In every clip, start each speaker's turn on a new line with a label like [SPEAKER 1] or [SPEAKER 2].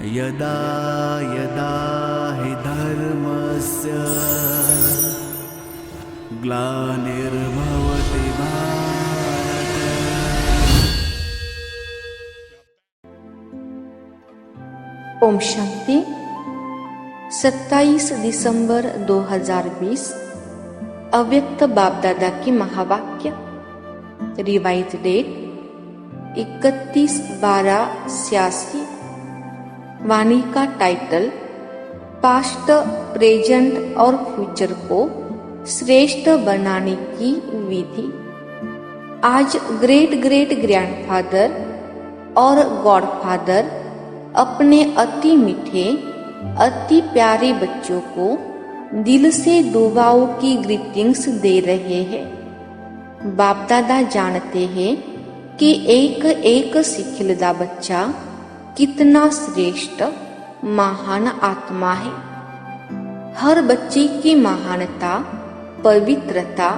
[SPEAKER 1] यदा यदा हि धर्मस्य ग्लानिर्भवति भारत।
[SPEAKER 2] ओम शांति। 27 दिसंबर 2020 अव्यक्त बाप दादा की महावाक्य। Revise date 31/12/86। वाणी का टाइटल पास्ट, प्रेजेंट और फ्यूचर को श्रेष्ठ बनाने की विधि। आज ग्रेट ग्रेट ग्रैंडफादर और गॉडफादर अपने अति मीठे अति प्यारे बच्चों को दिल से दुआओं की ग्रीटिंग्स दे रहे हैं। बाप दादा जानते हैं कि एक एक सिखिलदा बच्चा कितना श्रेष्ठ महान आत्मा है। हर बच्चे की महानता, पवित्रता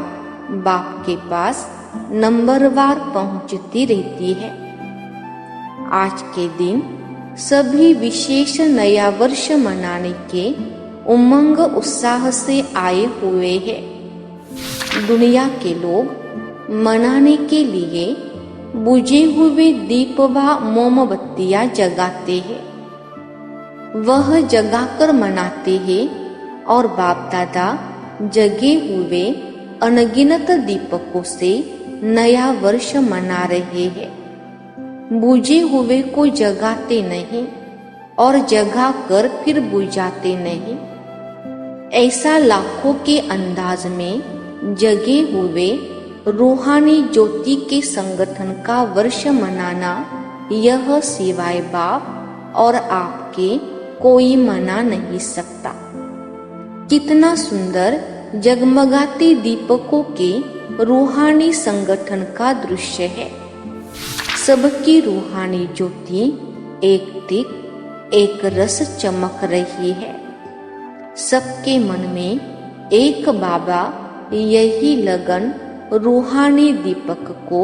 [SPEAKER 2] बाप के पास नंबरवार पहुंचती रहती है। आज के दिन सभी विशेष नया वर्ष मनाने के उमंग उत्साह से आए हुए हैं। दुनिया के लोग मनाने के लिए बुझे हुए दीप व मोमबत्तियां जगाते हैं। वह जगाकर मनाते हैं और बाप दादा जगे हुए अनगिनत दीपकों से नया वर्ष मना रहे हैं। बुझे हुए को जगाते नहीं और जगा कर फिर बुझाते नहीं। ऐसा लाखों के अंदाज में जगे हुए रूहानी ज्योति के संगठन का वर्ष मनाना, यह सिवाय बाप और आपके कोई मना नहीं सकता। कितना सुंदर जगमगाते दीपकों के रूहानी संगठन का दृश्य है। सबकी रूहानी ज्योति एक तिक एक रस चमक रही है। सबके मन में एक बाबा यही लगन रूहानी दीपक को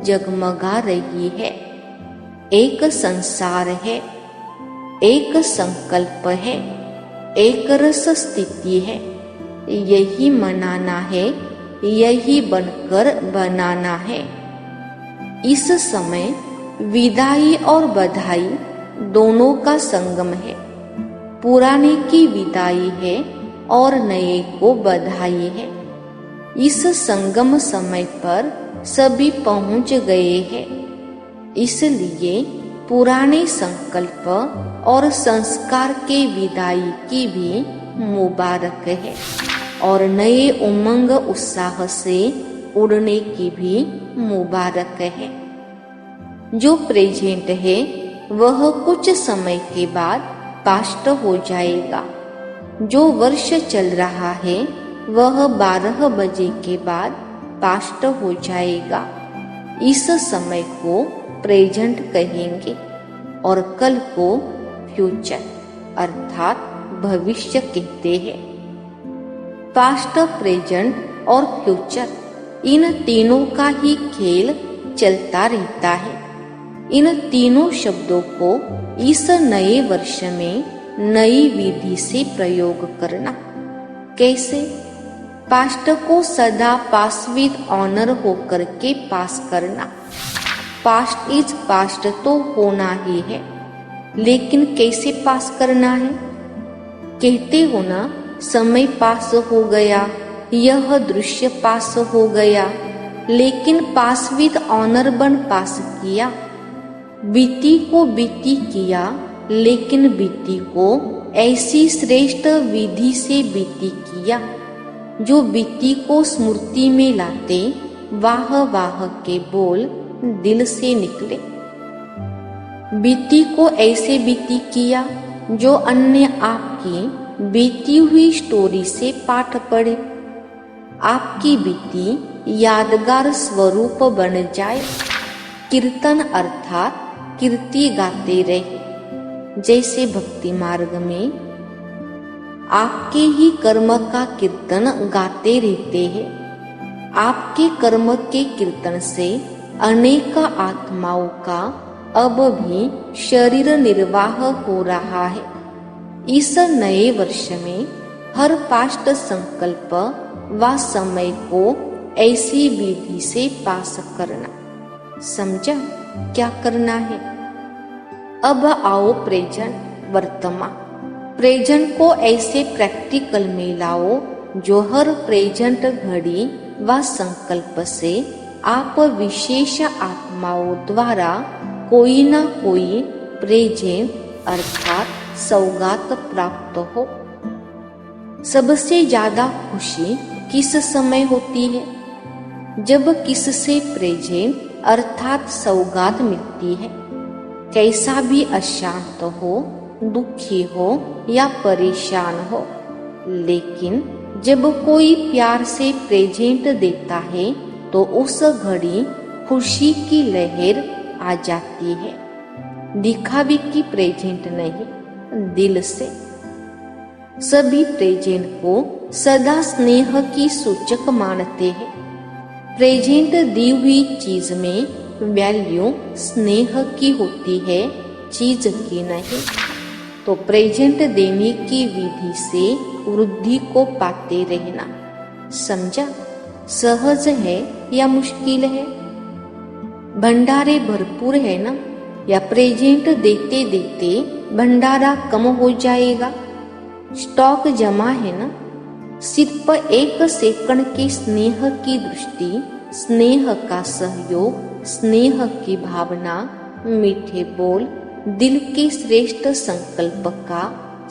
[SPEAKER 2] जगमगा रही है। एक संसार है, एक संकल्प है, एक रस स्थिति है। यही मनाना है, यही बनकर बनाना है। इस समय विदाई और बधाई दोनों का संगम है। पुराने की विदाई है और नए को बधाई है। इस संगम समय पर सभी पहुंच गए हैं। इसलिए पुराने संकल्प और संस्कार के विदाई की भी मुबारक है और नए उमंग उत्साह से उड़ने की भी मुबारक है। जो प्रेजेंट है वह कुछ समय के बाद पास्ट हो जाएगा। जो वर्ष चल रहा है वह 12 बजे के बाद पास्ट हो जाएगा। इस समय को प्रेजेंट कहेंगे और कल को फ्यूचर अर्थात भविष्य कहते हैं। पास्ट, प्रेजेंट और फ्यूचर इन तीनों का ही खेल चलता रहता है। इन तीनों शब्दों को इस नए वर्ष में नई विधि से प्रयोग करना। कैसे? पास्ट को सदा पास विद ऑनर होकर के पास करना। पास्ट इज पास्ट तो होना ही है, लेकिन कैसे पास करना है? कहते हो ना, समय पास हो गया, यह दृश्य पास हो गया, लेकिन पास विद ऑनर बन पास किया। बीती को बीती किया, लेकिन बीती को ऐसी श्रेष्ठ विधि से बीती किया जो बीती को स्मृति में लाते वाह वाह के बोल दिल से निकले। बीती को ऐसे बीती किया जो अन्य आपकी बीती हुई स्टोरी से पाठ पढ़े। आपकी बीती यादगार स्वरूप बन जाए। कीर्तन अर्थात कीर्ति गाते रहे। जैसे भक्ति मार्ग में आपके ही कर्म का कीर्तन गाते रहते हैं। आपके कर्म के कीर्तन से अनेक आत्माओं का अब भी शरीर निर्वाह हो रहा है। इस नए वर्ष में हर पास्ट संकल्प व समय को ऐसी विधि से पास करना। समझा क्या करना है? अब आओ प्रेजेंट वर्तमान। प्रेजेंट को ऐसे प्रैक्टिकल में लाओ जो हर प्रेजेंट घड़ी व संकल्प से आप विशेष आत्माओं द्वारा कोई ना कोई प्रेजेंट अर्थात सौगात प्राप्त हो। सबसे ज्यादा खुशी किस समय होती है? जब किससे प्रेजेंट अर्थात सौगात मिलती है। कैसा भी अशांत हो, दुखी हो या परेशान हो, लेकिन जब कोई प्यार से प्रेजेंट देता है तो उस घड़ी खुशी की लहर आ जाती है। दिखावे की प्रेजेंट नहीं, दिल से। सभी प्रेजेंट को सदा स्नेह की सूचक मानते हैं। प्रेजेंट दी हुई चीज में वैल्यू स्नेह की होती है, चीज की नहीं। तो प्रेजेंट देने की विधि से वृद्धि को पाते रहना। समझा? सहज है या मुश्किल है? भंडारे भरपूर है ना? या प्रेजेंट देते देते भंडारा कम हो जाएगा? स्टॉक जमा है ना? सिर्फ एक सेकंड के स्नेह की दृष्टि, स्नेह का सहयोग, स्नेह की भावना, मीठे बोल, दिल के श्रेष्ठ संकल्प का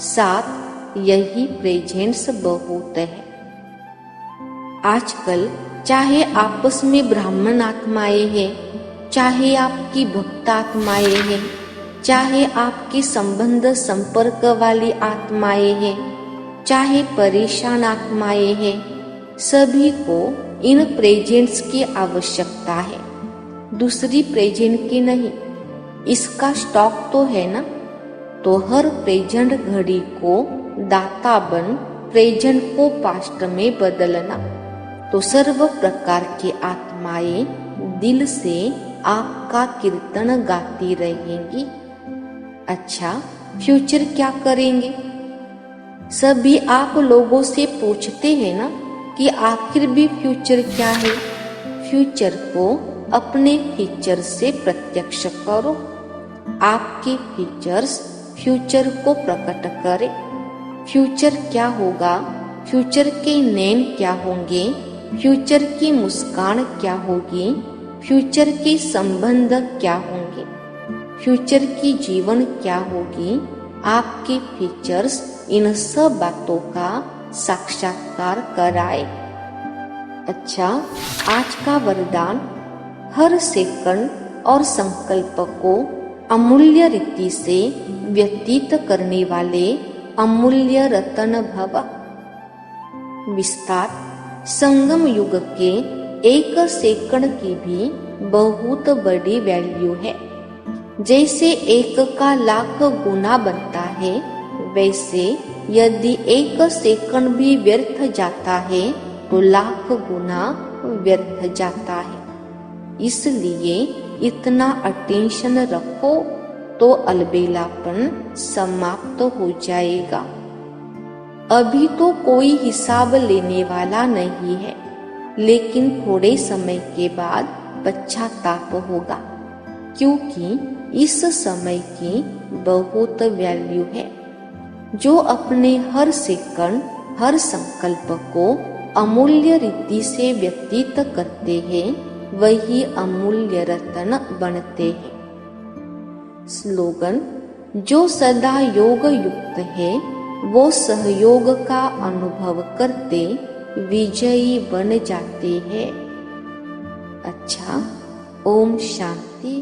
[SPEAKER 2] साथ, यही प्रेजेंट्स बहुत है। आजकल चाहे आपस में ब्राह्मण आत्माएं हैं, चाहे आपकी भक्त आत्माएं हैं, चाहे आपके संबंध संपर्क वाली आत्माएं हैं, चाहे परेशान आत्माएं हैं, सभी को इन प्रेजेंट्स की आवश्यकता है, दूसरी प्रेजेंट की नहीं। इसका स्टॉक तो है ना? तो हर प्रेजेंट घड़ी को दाता बन प्रेजेंट को पास्ट में बदलना। तो सर्व प्रकार की आत्माएं दिल से आपका कीर्तन गाती रहेंगी। अच्छा, फ्यूचर क्या करेंगे? सभी आप लोगों से पूछते हैं ना कि आखिर भी फ्यूचर क्या है? फ्यूचर को अपने फीचर से प्रत्यक्ष करो। आपके फीचर्स फ्यूचर को प्रकट करें। फ्यूचर क्या होगा? फ्यूचर के नैन क्या होंगे? फ्यूचर की मुस्कान क्या होगी? फ्यूचर के संबंध क्या होंगे? फ्यूचर की जीवन क्या होगी? आपके फीचर्स इन सब बातों का साक्षात्कार कराए। अच्छा, आज का वरदान, हर सेकंड और संकल्प को अमूल्य रीति से व्यतीत करने वाले अमूल्य रतन भव। विस्तार, संगम युग के एक सेकंड की भी बहुत बड़ी वैल्यू है। जैसे एक का लाख गुना बनता है, वैसे यदि एक सेकंड भी व्यर्थ जाता है तो लाख गुना व्यर्थ जाता है। इसलिए इतना अटेंशन रखो तो अलबेलापन समाप्त हो जाएगा। अभी तो कोई हिसाब लेने वाला नहीं है, लेकिन थोड़े समय के बाद पश्चाताप होगा, क्योंकि इस समय की बहुत वैल्यू है। जो अपने हर सेकंड, हर संकल्प को अमूल्य रीति से व्यतीत करते हैं, वही अमूल्य रत्न बनते हैं। स्लोगन, जो सदा योग युक्त है वो सहयोग का अनुभव करते विजयी बन जाते हैं। अच्छा, ओम शांति।